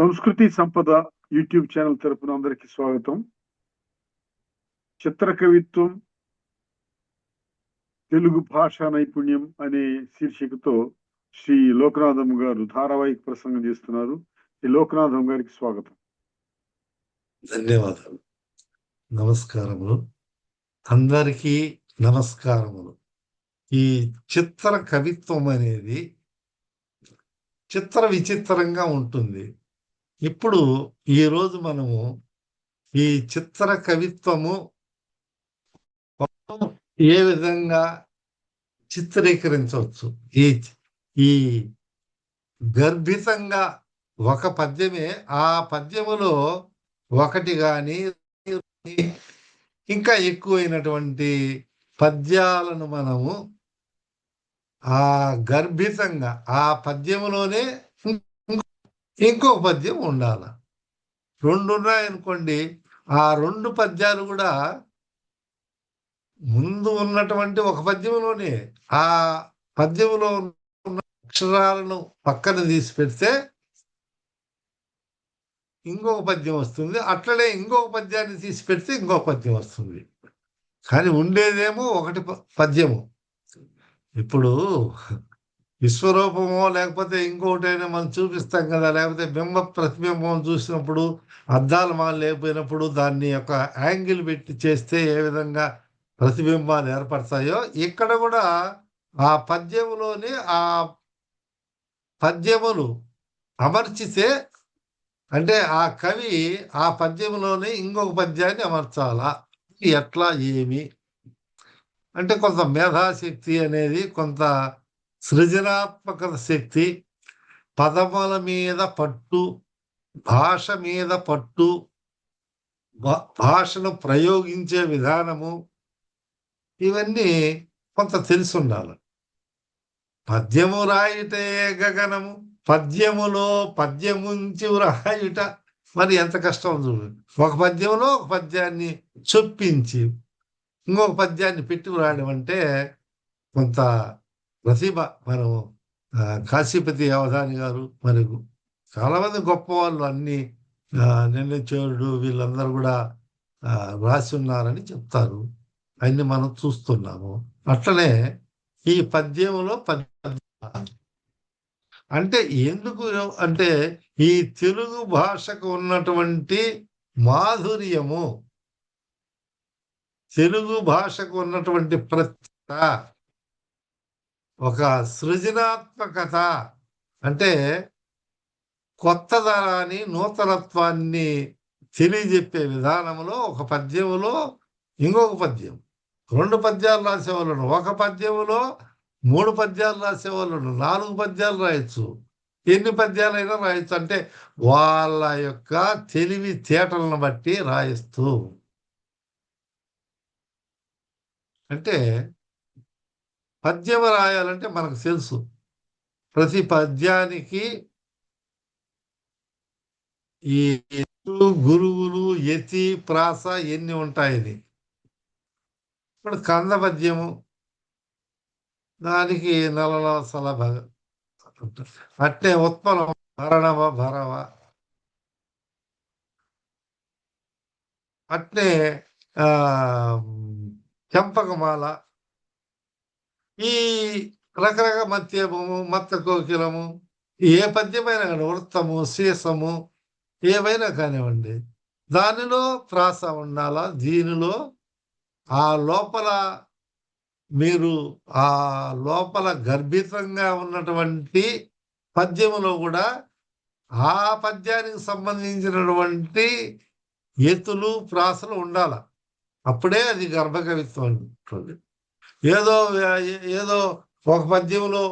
సంస్కృతి సంపద YouTube channel తరపున అందరికీ స్వాగతం. చిత్ర కవిత్వం తెలుగు భాషా నైపుణ్యం అనే శీర్షికతో శ్రీ లోకనాథం గారు ధారావాహిక ప్రసంగం చేస్తున్నారు. ఈ లోకనాథం గారికి స్వాగతం. ధన్యవాదాలు. నమస్కారములు. అందరికీ నమస్కారములు. ఈ చిత్ర కవిత్వం అనేది చిత్ర విచిత్రంగా ఉంటుంది. ఇప్పుడు ఈరోజు మనము ఈ చిత్ర కవిత్వము ఏ విధంగా చిత్రీకరించవచ్చు, ఈ గర్భితంగా ఒక పద్యమే ఆ పద్యములో ఒకటి కానీ ఇంకా ఎక్కువైనటువంటి పద్యాలను మనము ఆ గర్భితంగా ఆ పద్యములోనే ఇంకొక పద్యం ఉండాలి. రెండు ఉన్నాయనుకోండి, ఆ రెండు పద్యాలు కూడా ముందు ఉన్నటువంటి ఒక పద్యములోనే ఆ పద్యములో ఉన్న అక్షరాలను పక్కన తీసి పెడితే ఇంకొక పద్యం వస్తుంది. అట్లనే ఇంకొక పద్యాన్ని తీసి పెడితే ఇంకొక పద్యం వస్తుంది. కానీ ఉండేదేమో ఒకటి పద్యము. ఇప్పుడు విశ్వరూపమో లేకపోతే ఇంకొకటైనా మనం చూపిస్తాం కదా, లేకపోతే ప్రతిబింబం చూసినప్పుడు అద్దాలు మాలు లేకపోయినప్పుడు దాన్ని ఒక యాంగిల్ పెట్టి చేస్తే ఏ విధంగా ప్రతిబింబాలు ఏర్పడతాయో ఇక్కడ కూడా ఆ పద్యములోని ఆ పద్యములు అమర్చితే, అంటే ఆ కవి ఆ పద్యములోనే ఇంకొక పద్యాన్ని అమర్చాలా. ఎట్లా ఏమి అంటే కొంత మేధాశక్తి అనేది, కొంత సృజనాత్మక శక్తి, పదముల మీద పట్టు, భాష మీద పట్టు, భాషను ప్రయోగించే విధానము, ఇవన్నీ కొంత తెలిసి ఉండాలి. పద్యము రాయుటే గగనము, పద్యములో పద్యముంచి రాయుట మరి ఎంత కష్టం చూడు. ఒక పద్యంలో ఒక పద్యాన్ని చొప్పించి ఇంకొక పద్యాన్ని పెట్టి రాయడం అంటే కొంత ప్రతిభ. మనం కాశీపతి అవధాని గారు, మరి చాలామంది గొప్ప వాళ్ళు, అన్ని నిర్ణయచోరుడు వీళ్ళందరూ కూడా రాసి ఉన్నారని చెప్తారు. అన్ని మనం చూస్తున్నాము. అట్లనే ఈ పద్యములో అంటే ఎందుకు అంటే ఈ తెలుగు భాషకు ఉన్నటువంటి మాధుర్యము, తెలుగు భాషకు ఉన్నటువంటి ప్రత్యేకత, ఒక సృజనాత్మకత, అంటే కొత్తదనాన్ని, నూతనత్వాన్ని తెలియజెప్పే విధానంలో ఒక పద్యములో ఇంకొక పద్యం, రెండు పద్యాలు రాసేవాళ్ళను, ఒక పద్యములో 3 పద్యాలు రాసేవాళ్ళను 4 పద్యాలు రాయొచ్చు, ఎన్ని పద్యాలైనా రాయొచ్చు. అంటే వాళ్ళ యొక్క తెలివి తేటలను బట్టి రాయిస్తూ, అంటే పద్యం రాయాలంటే మనకు తెలుసు ప్రతి పద్యానికి ఈ గురువులు, యతి, ప్రాస ఎన్ని ఉంటాయని. ఇప్పుడు కంద పద్యము దానికి నలసల అట్టే ఉత్పలం భరణవ భరవ, అట్నే చెంపకమాల, ఈ రకరకాల మత్యము, మత్త కోకిలము, ఏ పద్యమైనా కానీ వృత్తము, శీసము, ఏవైనా కానివ్వండి, దానిలో ప్రాస ఉండాలా. దీనిలో ఆ లోపల మీరు ఆ లోపల గర్భితంగా ఉన్నటువంటి పద్యములో కూడా ఆ పద్యానికి సంబంధించినటువంటి ఎత్తులు, ప్రాసలు ఉండాల. అప్పుడే అది గర్భకవిత్వం ఉంటుంది. ఏదో ఏదో ఒక పద్యంలో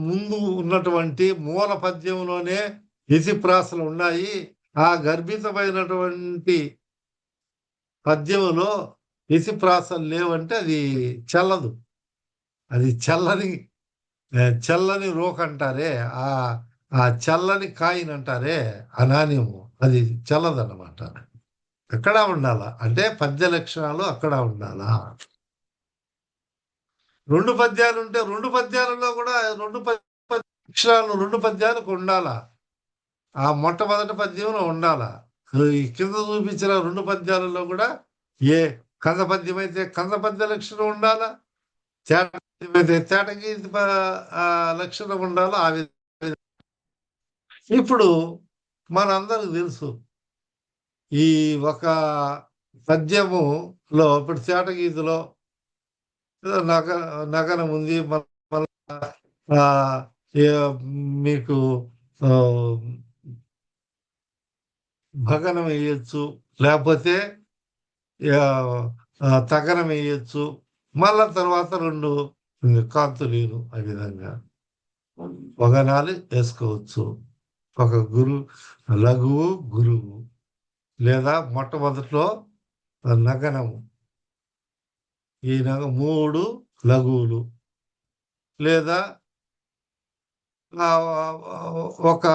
ముందు ఉన్నటువంటి మూల పద్యంలోనే యతి ప్రాసలు ఉన్నాయి, ఆ గర్భితమైనటువంటి పద్యములో యతి ప్రాసలు లేవంటే అది చెల్లదు. అది చల్లని రోక్ అంటారే, ఆ చల్లని కాయిన్ అంటారే, ఆ నాణ్యము అది చల్లదన్నమాట. అక్కడ ఉండాలా, అంటే పద్య లక్షణాలు అక్కడ ఉండాలా. 2 పద్యాలు ఉంటే 2 పద్యాలలో కూడా 2 అక్షరాలు 2 పద్యాలకు ఉండాలా. ఆ మొట్టమొదటి పద్యంలో ఉండాల. ఈ కింద చూపించిన 2 పద్యాలలో కూడా ఏ కంద పద్యం అయితే కంద పద్య లక్షణం ఉండాలా. తేట పద్యం అయితే తేటగీతి లక్షణం ఉండాలా. ఆ విధంగా ఇప్పుడు మనందరికి తెలుసు. ఈ ఒక పద్యములో ఇప్పుడు తేటగీతిలో ఏదో నగనం ఉంది. ఆహ్, ఏ మీకు ఆహ్, భగనం వేయొచ్చు. లేపోతే యాహ్, తగరం వేయొచ్చు. మళ్ళా తర్వాత 2 కాంతులీలు ఆ విధంగా వగనాలు యేసుకోవచ్చు. ఒక లఘువు, గురువు లేదా మొట్టమొదట్లో నగనము. ఈ 3 లఘువులు లేదా ఒక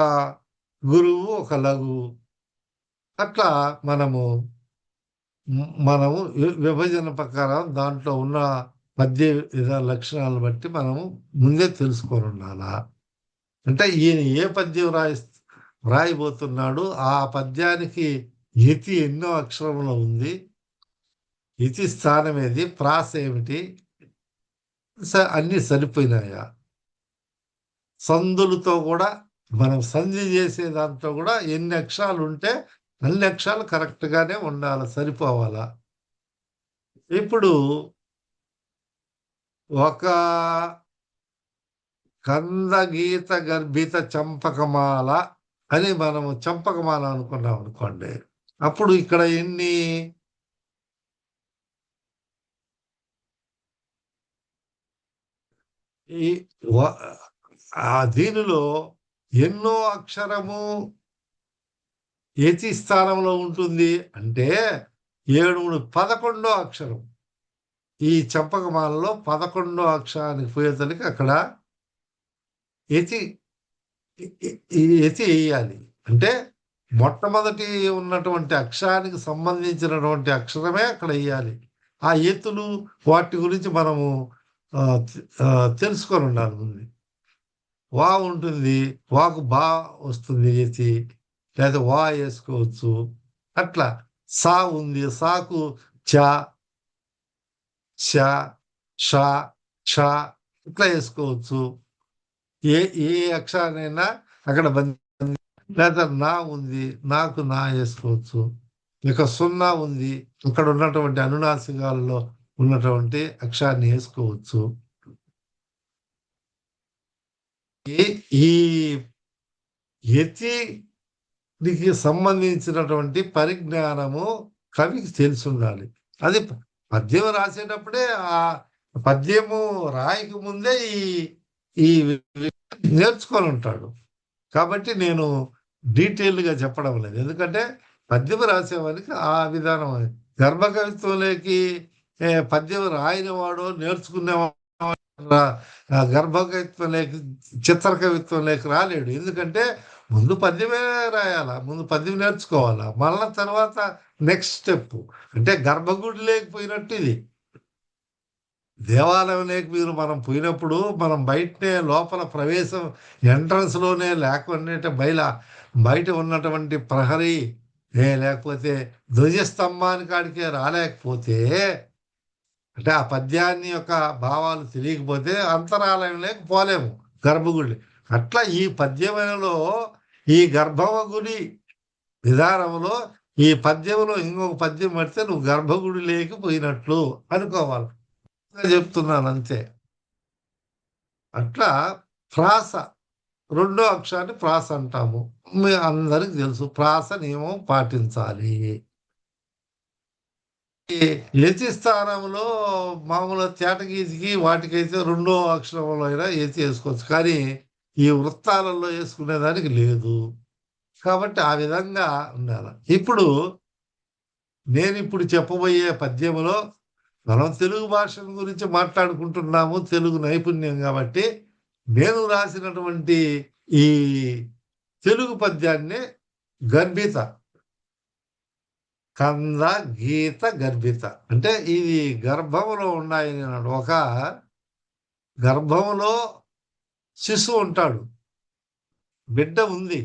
గురువు, ఒక లఘువు. అట్లా మనము విభజన ప్రకారం దాంట్లో ఉన్న పద్య లక్షణాలను బట్టి మనము ముందే తెలుసుకొనుండాలా. అంటే ఈయన ఏ పద్యం రాయబోతున్నాడు, ఆ పద్యానికి యతి ఎన్నో అక్షరములు ఉంది, యతి స్థానం ఏది, ప్రాస ఏమిటి, అన్నీ సరిపోయినాయా. సందులతో కూడా మనం సంధి చేసే దాంట్లో కూడా ఎన్ని అక్షరాలు ఉంటే అన్ని అక్షరాలు కరెక్ట్ గానే ఉండాలి, సరిపోవాలా. ఇప్పుడు ఒక కంద గీత గర్భిత చంపకమాల అని మనము చంపకమాల అనుకున్నాం అనుకోండి. అప్పుడు ఇక్కడ ఎన్ని ఈ దీనిలో ఎన్నో అక్షరము యతి స్థానంలో ఉంటుంది అంటే 11వ అక్షరం. ఈ చంపకమాలలో 11వ అక్షరానికి పోయేసరికి అక్కడ యతి వేయాలి. అంటే మొట్టమొదటి ఉన్నటువంటి అక్షరానికి సంబంధించినటువంటి అక్షరమే అక్కడ వేయాలి. ఆ ఎత్తులు వాటి గురించి మనము తెలుసుకొని ఉండాలి ముందు. వా ఉంటుంది, వాకు బా వస్తుంది యతి, లేదా వా వేసుకోవచ్చు. అట్లా సా ఉంది, సాకు చ, ష, ష, క్ష ఇట్లా వేసుకోవచ్చు. ఏ ఏ అక్షరానైనా అక్కడ లేదా నా ఉంది, నాకు నా వేసుకోవచ్చు. ఇక 0 ఉంది, ఇక్కడ ఉన్నటువంటి అనునాసికాలలో ఉన్నటువంటి అక్షరాన్ని వేసుకోవచ్చు. ఈ యతికి సంబంధించినటువంటి పరిజ్ఞానము కవికి తెలుసుండాలి. అది పద్యం రాసేటప్పుడే ఆ పద్యము రాయక ముందే ఈ నేర్చుకొని ఉంటాడు. కాబట్టి నేను డీటెయిల్డ్‌గా చెప్పడం లేదు. ఎందుకంటే పద్యం రాసేవానికి ఆ విధానం గర్భకవిత్వంలోకి పద్యం రాయనివాడో నేర్చుకునేవాడు గర్భకవిత్వంలోకి చిత్రకవిత్వంలోకి రాలేడు. ఎందుకంటే ముందు పద్యమే రాయాల. ముందు పద్యం నేర్చుకోవాలా. మళ్ళా తర్వాత నెక్స్ట్ స్టెప్ అంటే గర్భగుడి లేకపోయినట్టు ఇది. దేవాలయంలోకి మనం పోయినప్పుడు మనం బయటనే లోపల ప్రవేశం ఎంట్రన్స్‌లోనే లేకుంటే బయట ఉన్నటువంటి ప్రహరీ లేకపోతే ధ్వజస్తంభానికి కాడికే రాలేకపోతే అంటే ఆ పద్యాన్ని యొక్క భావాలు తెలియకపోతే అంతరాలయంలోకి పోలేము గర్భగుడి. అట్లా ఈ పద్యములలో ఈ గర్భగుడి విధానంలో ఈ పద్యంలో ఇంకొక పద్యం పడితే నువ్వు గర్భగుడి లేకపోయినట్లు అనుకోవాలి. చెప్తున్నాను అంతే. అట్లా ప్రాస 2వ అక్షరాన్ని ప్రాస అంటాము. మీ అందరికి తెలుసు ప్రాస నియమం పాటించాలి. ఈ యతి స్థానంలో మామూలుగా తేటగీతికి వాటికైతే 2వ అక్షరంలో అయినా యతి వేసుకోవచ్చు. కానీ ఈ వృత్తాలలో వేసుకునేదానికి లేదు. కాబట్టి ఆ విధంగా ఉండాలి. నేనిప్పుడు చెప్పబోయే పద్యములో మనం తెలుగు భాష గురించి మాట్లాడుకుంటున్నాము. తెలుగు నైపుణ్యం కాబట్టి నేను రాసినటువంటి ఈ తెలుగు పద్యాన్ని గర్భిత, కంద గీత గర్భిత అంటే ఇది గర్భములో ఉన్నాయని అన్నాడు. ఒక గర్భములో శిశువు ఉంటాడు, బిడ్డ ఉంది.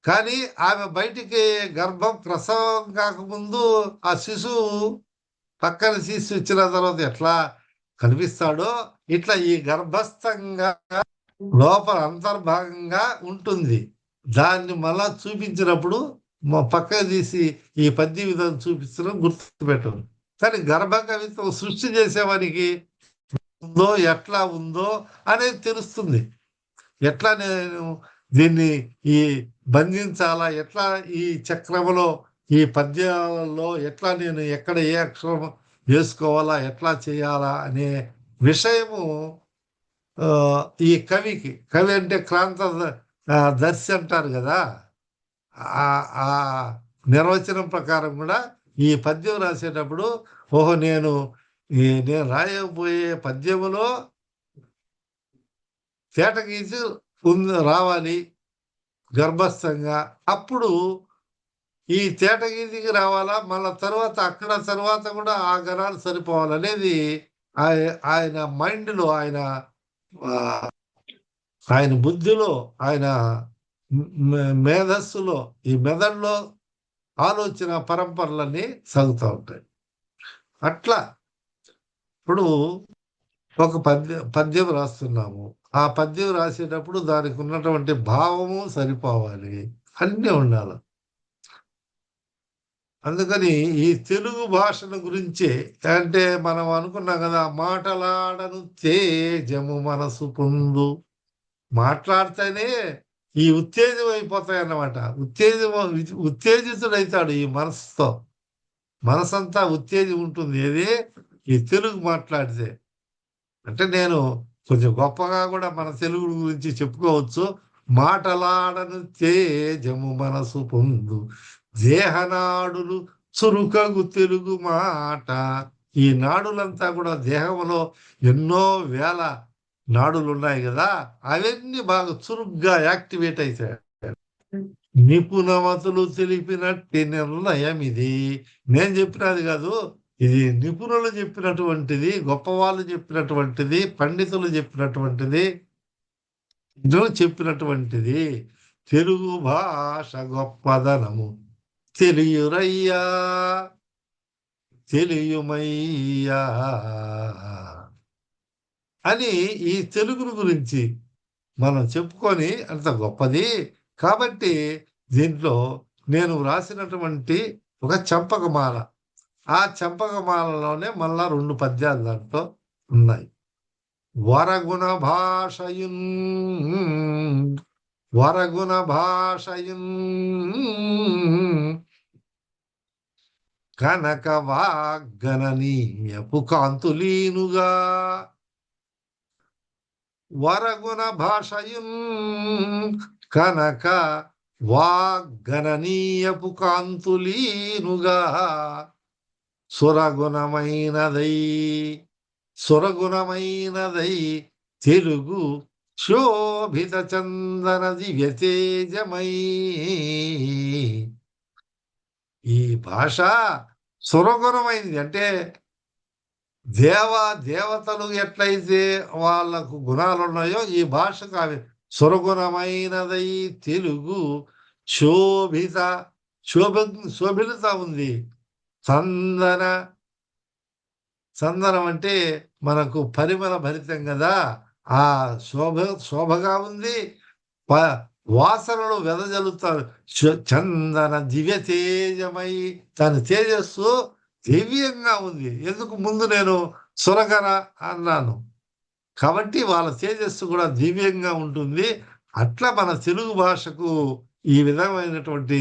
కానీ ఆమె బయటికి గర్భం ప్రసవం కాకముందు ఆ శిశువు పక్కన శిశువు ఇచ్చిన తర్వాత ఎట్లా కనిపిస్తాడో ఇట్లా ఈ గర్భస్థంగా లోపల అంతర్భాగంగా ఉంటుంది. దాన్ని మళ్ళా చూపించినప్పుడు మా పక్కకు తీసి ఈ పద్య విధానం చూపించడం గుర్తుపెట్టదు. కానీ గర్భ కవిత్వం సృష్టి చేసేవానికి ఉందో ఎట్లా ఉందో అనేది తెలుస్తుంది. ఎట్లా నేను దీన్ని ఈ బంధించాలా, ఎట్లా ఈ చక్రములో ఈ పద్యాలలో ఎట్లా నేను ఎక్కడ ఏ అక్షరం వేసుకోవాలా, ఎట్లా చేయాలా అనే విషయము ఈ కవి అంటే క్రాంత దర్శి అంటారు కదా, ఆ నిర్వచనం ప్రకారం కూడా ఈ పద్యం రాసేటప్పుడు ఓహో నేను రాయబోయే పద్యములో తేటగీసి రావాలి గర్భస్థంగా. అప్పుడు ఈ తేటగీతికి రావాలా, మళ్ళా తర్వాత కూడా ఆ గణాలు సరిపోవాలనేది ఆయన మైండ్లో, ఆయన బుద్ధిలో, ఆయన మేధస్సులో, ఈ మెదడులో ఆలోచన పరంపరలన్నీ సాగుతూ ఉంటాయి. అట్లా ఇప్పుడు ఒక పద్యం రాస్తున్నాము, ఆ పద్యం రాసేటప్పుడు దానికి ఉన్నటువంటి భావము సరిపోవాలి, అన్నీ ఉండాలి. అందుకని ఈ తెలుగు భాషను గురించి అంటే మనం అనుకున్నాం కదా, మాటలాడను తేజము మనసు పొందు. మాట్లాడితేనే ఈ ఉత్తేజం అయిపోతాయి అన్నమాట. ఉత్తేజితుడైతాడు ఈ మనసుతో. మనసంతా ఉత్తేజం ఉంటుంది ఏది ఈ తెలుగు మాట్లాడితే. అంటే నేను కొంచెం గొప్పగా కూడా మన తెలుగు గురించి చెప్పుకోవచ్చు. మాటలాడను తేజము మనసు పొందు, దేహనాడులు చురుకగు తెలుగు మాట. ఈ నాడులంతా కూడా దేహంలో ఎన్నో వేల నాడులు ఉన్నాయి కదా, అవన్నీ బాగా చురుగ్గా యాక్టివేట్ అవుతాయి. నిపుణమతులు తెలిపినట్టి నిర్ణయం ఇది. నేను చెప్పినది కాదు, ఇది నిపుణులు చెప్పినటువంటిది, గొప్పవాళ్ళు చెప్పినటువంటిది, పండితులు చెప్పినటువంటిది, చెప్పినటువంటిది. తెలుగు భాష గొప్పదనము తెలియురయ్యా, తెలియుమయ్యా అని ఈ తెలుగును గురించి మనం చెప్పుకొని అంత గొప్పది. కాబట్టి దీంట్లో నేను వ్రాసినటువంటి ఒక చంపకమాల, ఆ చంపకమాలలోనే మళ్ళా 2 పద్యాలు దాంట్లో ఉన్నాయి. వరగుణ భాషయున్ కనక వాగ్గణనీయపు కాంతులీనుగా. వరగుణ భాషయున్ కనక వాగ్గణనీయపు కాంతులీనుగా. సురగుణమైనదై తెలుగు శోభిత చందన దివ్యతేజమై. ఈ భాష సురగుణమైంది అంటే దేవతలు ఎట్లయితే వాళ్ళకు గుణాలు ఉన్నాయో ఈ భాషకు అవి సురగుణమైనదై తెలుగు శోభిత ఉంది. చందనం అంటే మనకు పరిమళ భరితం కదా, ఆ శోభగా ఉంది. వాసనలు వెదజల్లుతారు. చందన దివ్య తేజమై, తన తేజస్సు దివ్యంగా ఉంది. ఎందుకు ముందు నేను సురగర అన్నాను కాబట్టి వాళ్ళ తేజస్సు కూడా దివ్యంగా ఉంటుంది. అట్లా మన తెలుగు భాషకు ఈ విధమైనటువంటి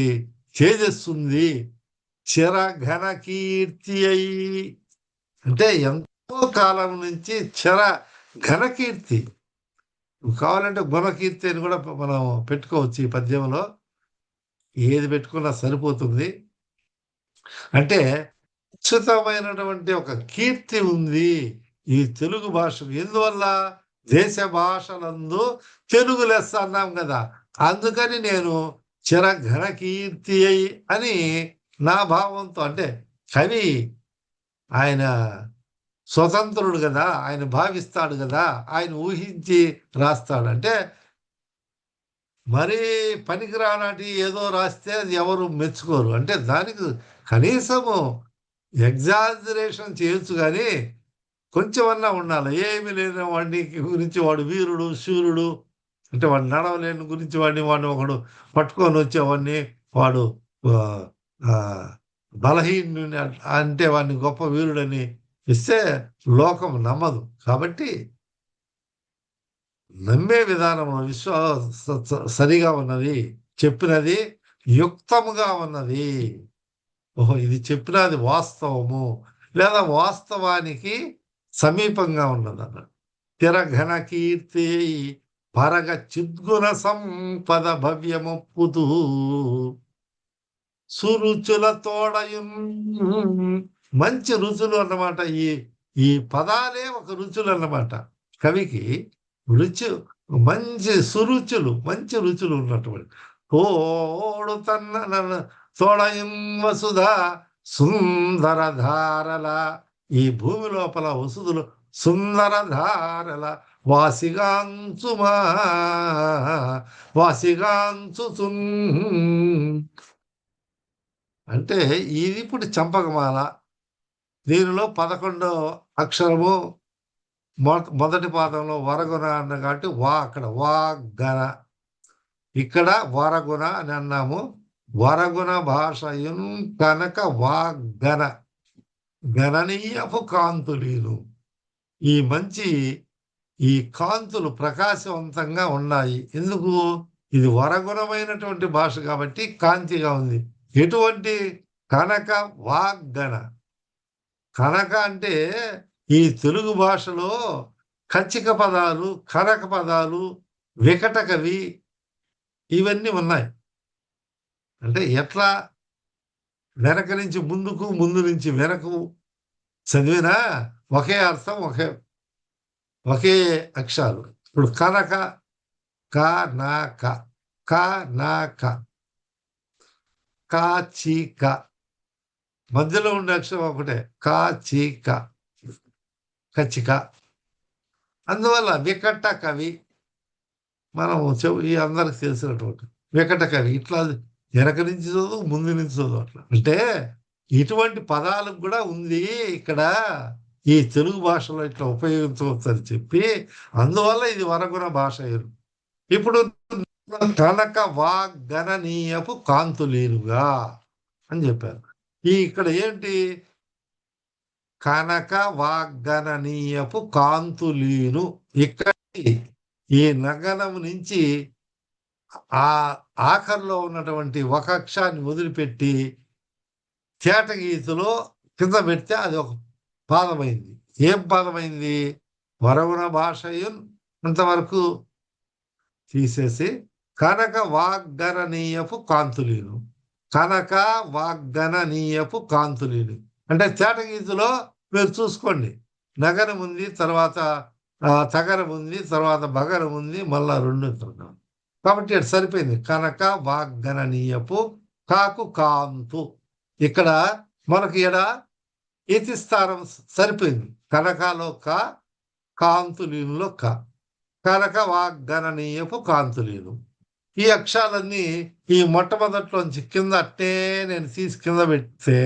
తేజస్సు ఉంది. చిరఘన కీర్తి అయి అంటే ఎంతో కాలం నుంచి ఘనకీర్తి. కావాలంటే గుణకీర్తి అని కూడా మనం పెట్టుకోవచ్చు. ఈ పద్యంలో ఏది పెట్టుకున్నా సరిపోతుంది. అంటే అద్భుతమైనటువంటి ఒక కీర్తి ఉంది ఈ తెలుగు భాషకు. ఎందువల్ల దేశ భాషలందు తెలుగు లెస్స అన్నాం కదా, అందుకని నేను చిరఘన కీర్తి అయి అని నా భావంతో, అంటే కవి ఆయన స్వతంత్రుడు కదా, ఆయన భావిస్తాడు కదా, ఆయన ఊహించి రాస్తాడు. అంటే మరీ పనికిరానాటి ఏదో రాస్తే అది ఎవరు మెచ్చుకోరు. అంటే దానికి కనీసము ఎగ్జాజరేషన్ చేయొచ్చు కానీ కొంచెమన్నా ఉండాలి. ఏమీ లేని వాడిని గురించి వాడు వీరుడు, శూరుడు అంటే వాడు నడవలేని గురించి వాడిని ఒకడు పట్టుకొని వచ్చేవాడిని వాడు ఆహ్, ఆహ్, బలహీనుడిని అంటే వాడిని గొప్ప వీరుడని ఇస్తే లోకం నమ్మదు. కాబట్టి నమ్మే విధానంలో సరిగా ఉన్నది. చెప్పినది యుక్తముగా ఉన్నది. ఓహో! ఇది చెప్పినది వాస్తవము. లేదా వాస్తవానికి సమీపంగా ఉన్నదన్నాడు. తిరఘన కీర్తి పరగ చిద్గుణ సంపద భవ్యమొప్పుతూ సురుచుల తోడయున్ మంచి రుచులు అన్నమాట. ఈ ఈ పదాలే ఒక రుచులు అన్నమాట. కవికి రుచి మంచి సురుచులు, మంచి రుచులు ఉన్నటువంటి తోడు తన్న తోడయం వసుధ సుందర ధారల ఈ భూమి లోపల వసుధులు సుందర ధారల వాసిగాంచుమా వాసిగాంచుచున్ అంటే ఇది ఇప్పుడు చంపకమాల. దీనిలో 11 అక్షరము మొదటి పాదంలో వరగుణ అన్న కాబట్టి వా అక్కడ వాగ్గన ఇక్కడ వరగుణ అని అన్నాము. వరగుణ భాషయున్ కనుక వాగ్గన గణనీయపు కాంతులీను ఈ మంచి ఈ కాంతులు ప్రకాశవంతంగా ఉన్నాయి. ఎందుకు? ఇది వరగుణమైనటువంటి భాష కాబట్టి కాంతిగా ఉంది. ఎటువంటి కనక వాగ్గన కనక అంటే ఈ తెలుగు భాషలో కచ్చిక పదాలు, కనక పదాలు, వికట కవి ఇవన్నీ ఉన్నాయి. అంటే ఎట్లా వెనక నుంచి ముందుకు, ముందు నుంచి వెనకు చదివినా ఒకే అర్థం, ఒకే అక్షరాలు. ఇప్పుడు కనక క నా క క నా క కా చి క మధ్యలో ఉండే అక్షరం ఒకటే కా చి క కచ్చిక. అందువల్ల వికట కవి మనం ఈ అందరికి తెలిసినటువంటి వికట కవి ఇట్లా వెనక నుంచి చదువు, ముందు నుంచి చదువు అట్లా. అంటే ఇటువంటి పదాలకు కూడా ఉంది ఇక్కడ ఈ తెలుగు భాషలో ఇట్లా ఉపయోగించవచ్చు అని చెప్పి అందువల్ల ఇది వరగుణ భాష. ఇప్పుడు కనక వాగ్గణనీయపు కాంతులీనుగా అని చెప్పారు. ఇక్కడ ఏంటి? కనక వాగ్గణనీయపు కాంతులీను. ఇక్కడ ఈ నగనం నుంచి ఆ ఆఖరిలో ఉన్నటువంటి ఒక అక్షరాన్ని వదిలిపెట్టి తేటగీతలో కింద పెడితే అది ఒక పాదమైంది. ఏం పాదమైంది? వరగుణ భాషయున్ అంతవరకు తీసేసి కనక వాగ్గణనీయపు కాంతులీను. కనక వాగ్గణనీయపు కాంతులీను అంటే తేటగీతలో మీరు చూసుకోండి. నగరం ఉంది, తర్వాత తగరం ఉంది, తర్వాత బగరం ఉంది, మళ్ళా 2 ఎత్తున్నాం. కాబట్టి అది సరిపోయింది. కనక వాగ్గణనీయపు కాకు కాంతు. ఇక్కడ మనకి ఇతిస్థానం సరిపోయింది. కనకాలో క, కాంతులీనులో క. కనక వాగ్గణనీయపు కాంతులీను. ఈ అక్షరాలన్నీ ఈ మొట్టమొదట్లోంచి కింద అట్టే నేను తీసి కింద పెడితే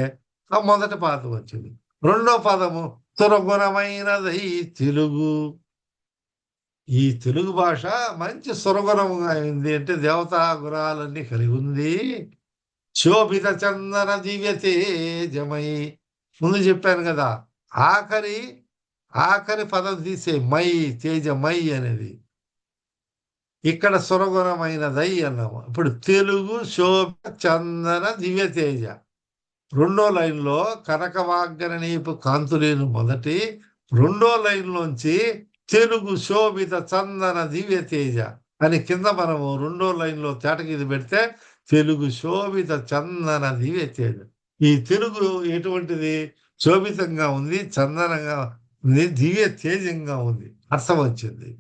ఆ మొదటి పాదం వచ్చింది. రెండో పదము సురగుణమైనది తెలుగు. ఈ తెలుగు భాష మంచి సురగుణంగా అయింది. అంటే దేవతా గుణాలన్నీ కలిగి ఉంది. శోభిత చందన దివ్య తేజమై ముందు చెప్పాను కదా. ఆఖరి పదం తీసే మై తేజమై అనేది ఇక్కడ సురగుణమైనదై అన్నాము. ఇప్పుడు తెలుగు శోభ చందన దివ్య తేజ రెండో లైన్లో కనక వాగ్గణనీయపు కాంతులేను మొదటి, రెండో లైన్లోంచి తెలుగు శోభిత చందన దివ్య తేజ అని కింద మనము రెండో లైన్లో తేటగీది పెడితే తెలుగు శోభిత చందన దివ్య తేజ. ఈ తెలుగు ఎటువంటిది? శోభితంగా ఉంది, చందనంగా ఉంది, దివ్య తేజంగా ఉంది. అర్థం వచ్చింది.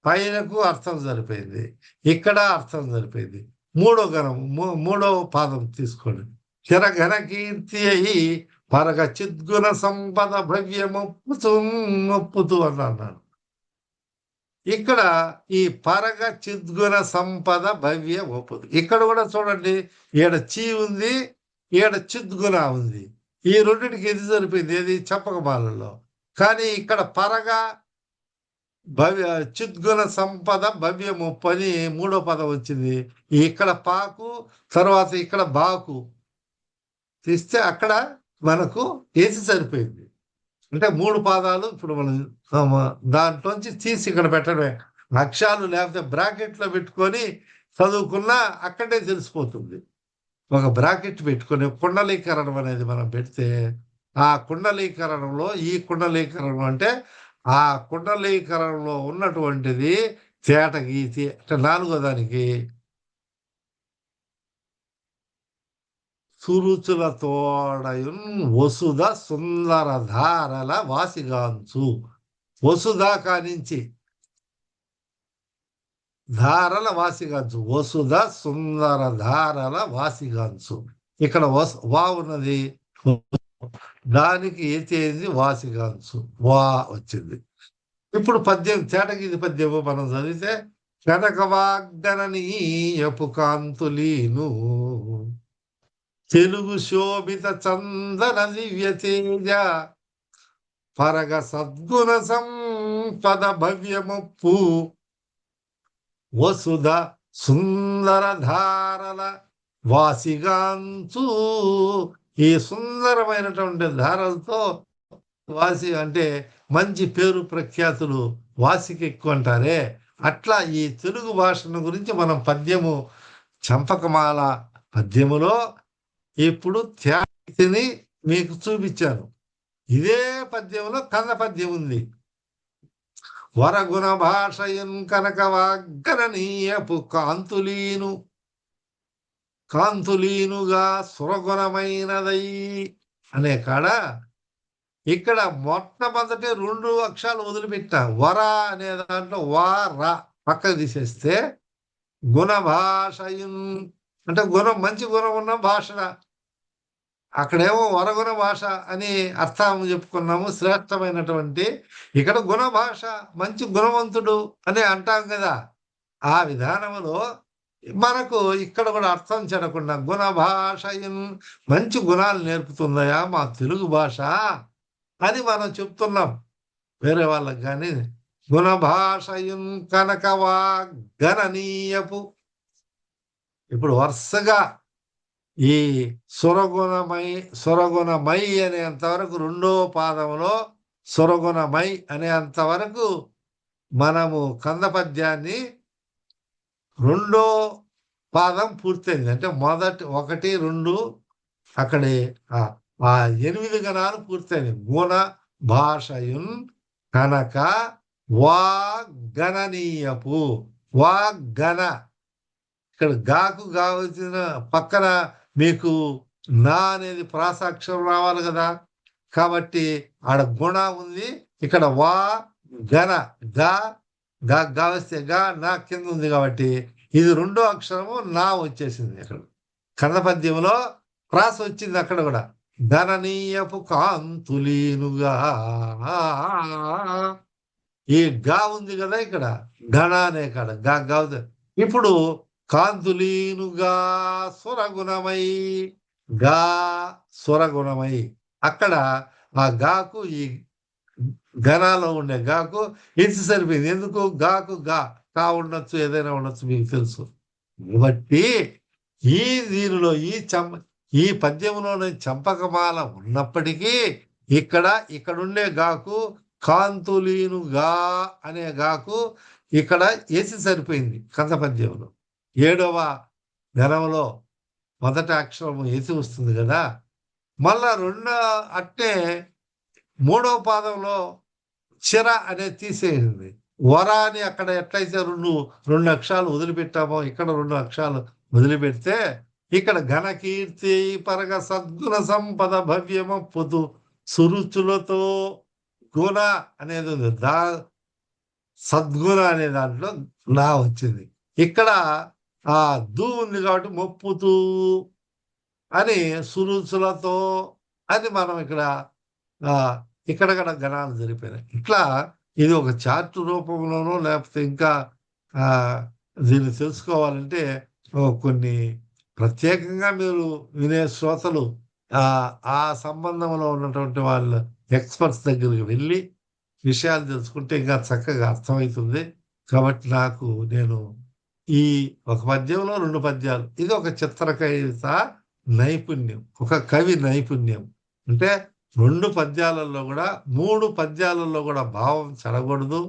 పైనకు అర్థం సరిపోయింది, ఇక్కడ అర్థం సరిపోయింది. మూడో పాదం తీసుకోండి. చిరఘన కీర్తి అయి పరగ చిద్గుణ సంపద భవ్యమొప్పుతూ అన్నాడు. ఇక్కడ ఈ పరగ చిద్గుణ సంపద భవ్య ఒప్పదు. ఇక్కడ కూడా చూడండి, ఈడ చీ ఉంది, ఈడ చిద్గుణ ఉంది. ఈ రెండింటికి ఇది సరిపోయింది, ఏది చెప్పకమాలలో. కానీ ఇక్కడ పరగ భవ్య చిద్గుణ సంపద భవ్య ముప్పని మూడో పదం వచ్చింది. ఇక్కడ పాకు, తర్వాత ఇక్కడ బాకు తీస్తే అక్కడ మనకు ఏసి సరిపోయింది. అంటే 3 పాదాలు ఇప్పుడు మనం దాంట్లోంచి తీసి ఇక్కడ పెట్టడమే. అక్షరాలు లేకపోతే బ్రాకెట్లో పెట్టుకొని చదువుకున్నా అక్కడే తెలిసిపోతుంది. ఒక బ్రాకెట్ పెట్టుకొని కుండలీకరణం అనేది మనం పెడితే, ఆ కుండలీకరణంలో ఈ కుండలీకరణం అంటే ఆ కుండలీకరణంలో ఉన్నటువంటిది తేట గీతి అంటే 4వ దానికి సురుచుల తోడయున్ వసుధ సుందర ధారల వాసిగాంచు. వసుధ కానించి ధారల వాసిగాంచు, వసుధ సుందర ధారల వాసిగాంచు. ఇక్కడ వా ఉన్నది, దానికి ఏతేంది వాసిగాంచు, వా వచ్చింది. ఇప్పుడు పద్యం తేటగీది పద్యము మనం చదివితే, కనక వాగ్దననీయపు కాంతులీను తెలుగు శోభిత చందన దివ్య తేజ పరగ సద్గుణ సంపద భవ్యముప్పు వసుధ సుందర ధారల వాసిగాంచు. ఈ సుందరమైనటువంటి ధారలతో వాసి అంటే మంచి పేరు ప్రఖ్యాతులు వాసికి ఎక్కువ అంటారే, అట్లా ఈ తెలుగు భాషను గురించి మనం పద్యము చంపకమాల పద్యములో ఇప్పుడు త్యాగిని మీకు చూపించాను. ఇదే పద్యంలో కన్న పద్యం ఉంది. వరగుణ భాషయన్ కనక వాగ్గననీయపు కాంతులీనుగా సురగుణమైనదై అనే కాడ ఇక్కడ మొట్టమొదటి 2 అక్షరాలు వదిలిపెట్టా. వర అనే దాంట్లో వా రా పక్కకు తీసేస్తే గుణ భాషయున్ అంటే గుణం, మంచి గుణం ఉన్న భాష. అక్కడేమో వరగుణ భాష అని అర్థం చెప్పుకున్నాము, శ్రేష్టమైనటువంటి. ఇక్కడ గుణ భాష, మంచి గుణవంతుడు అని అంటాం కదా. ఆ విధానంలో మనకు ఇక్కడ కూడా అర్థం చెడకుండా గుణ భాష మంచి గుణాలు నేర్పుతుందయా మా తెలుగు భాష అని మనం చెప్తున్నాం వేరే వాళ్ళకి. కానీ గుణ భాషయున్ కనక వాగ్గననీయపు, ఇప్పుడు వరుసగా ఈ సురగుణమై అనేంతవరకు 2వ పాదంలో సురగుణమై అనేంతవరకు మనము కంద పద్యాన్ని 2వ పాదం పూర్తయింది. అంటే మొదటి 1, 2 అక్కడే ఆ 8 గణాలు పూర్తయింది. గుణ భాషయున్ కనక వాగ్గననీయపు, వాగ్గన ఇక్కడ గాకు కావలసిన పక్కన మీకు నా అనేది ప్రాసాక్షరం రావాలి కదా. కాబట్టి ఆడ గుణ ఉంది, ఇక్కడ వా గన గా వస్తే గా నా కింద ఉంది కాబట్టి ఇది 2వ అక్షరము నా వచ్చేసింది. అక్కడ కన్నడ పద్యంలో ప్రాస వచ్చింది. అక్కడ కూడా గణనీయపు కాంతులీనుగా ఈ గా ఉంది కదా, ఇక్కడ గణ అనే కాడ గా. ఇప్పుడు కాంతులీనుగా సురగుణమై, గా సురగుణమై, అక్కడ ఆ గాకు ఈ గణాలో ఉండే గాకు ఇచ్చి సరిపోయింది. ఎందుకు గాకు కా ఉండొచ్చు, ఏదైనా ఉండొచ్చు, మీకు తెలుసు. కాబట్టి దీనిలో ఈ పద్యంలోని చంపకమాల ఉన్నప్పటికీ ఇక్కడుండే గాకు కాంతులీనుగా అనే గాకు ఇక్కడ ఏసి సరిపోయింది. కంద పద్యంలో 7వ గణంలో మొదటి అక్షరం ఏసి వస్తుంది కదా. మళ్ళా అట్టే 3వ పాదంలో చిర అనేది తీసేసింది. వర అని అక్కడ ఎట్లయితే 2 అక్షరాలు వదిలిపెట్టామో ఇక్కడ 2 అక్షరాలు వదిలిపెడితే ఇక్కడ ఘనకీర్తి పరగ సద్గుణ సంపద భవ్యమ పొదు సురుచులతో గుణ అనేది ఉంది. సద్గుణ అనే దాంట్లో నా వచ్చింది. ఇక్కడ ఆ దూ ఉంది కాబట్టి మొప్పుతూ అని సురుచులతో అని మనం ఇక్కడ గణాలు జరిపినాయి. ఇట్లా ఇది ఒక చార్ట్ రూపంలోనో లేకపోతే ఇంకా దీన్ని తెలుసుకోవాలంటే కొన్ని ప్రత్యేకంగా మీరు వినే శ్రోతలు ఆ సంబంధంలో ఉన్నటువంటి వాళ్ళ ఎక్స్పర్ట్స్ దగ్గరికి వెళ్ళి విషయాలు తెలుసుకుంటే ఇంకా చక్కగా అర్థమవుతుంది. కాబట్టి నేను ఈ ఒక పద్యంలో 2 పద్యాలు ఇది ఒక చిత్రకవిత నైపుణ్యం. ఒక కవి నైపుణ్యం. అంటే 2 పద్యాలలో గూడా 3 పద్యాలలో గూడా భావం చెడగూడదు.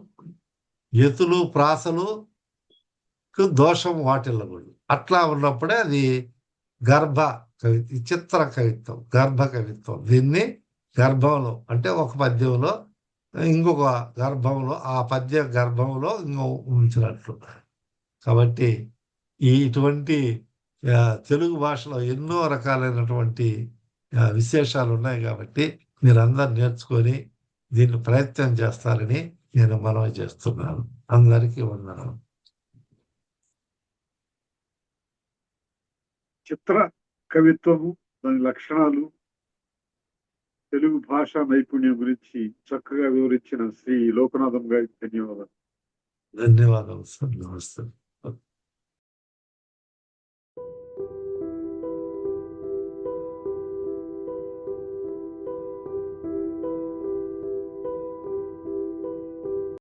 ఎతులు, ప్రాసలుకు దోషం వాటిల్లకూడదు. అట్లా ఉన్నప్పుడే అది గర్భ చిత్ర కవిత్వం, గర్భ కవిత్వం. దీన్ని గర్భంలో అంటే ఒక పద్యంలో ఇంకొక గర్భంలో ఆ పద్య గర్భంలో ఉంచినట్లు. కాబట్టి ఇటువంటి తెలుగు భాషలో ఎన్నో రకాలైనటువంటి విశేషాలు ఉన్నాయి కాబట్టి మీరందరూ నేర్చుకొని దీన్ని ప్రయత్నం చేస్తారని నేను మనవి చేస్తున్నాను. అందరికీ వందనాలు. చిత్ర కవిత్వము, దాని లక్షణాలు, తెలుగు భాష నైపుణ్యం గురించి చక్కగా వివరించిన శ్రీ లోకనాథం గారికి ధన్యవాదాలు. ధన్యవాదాలు సార్. నమస్తే.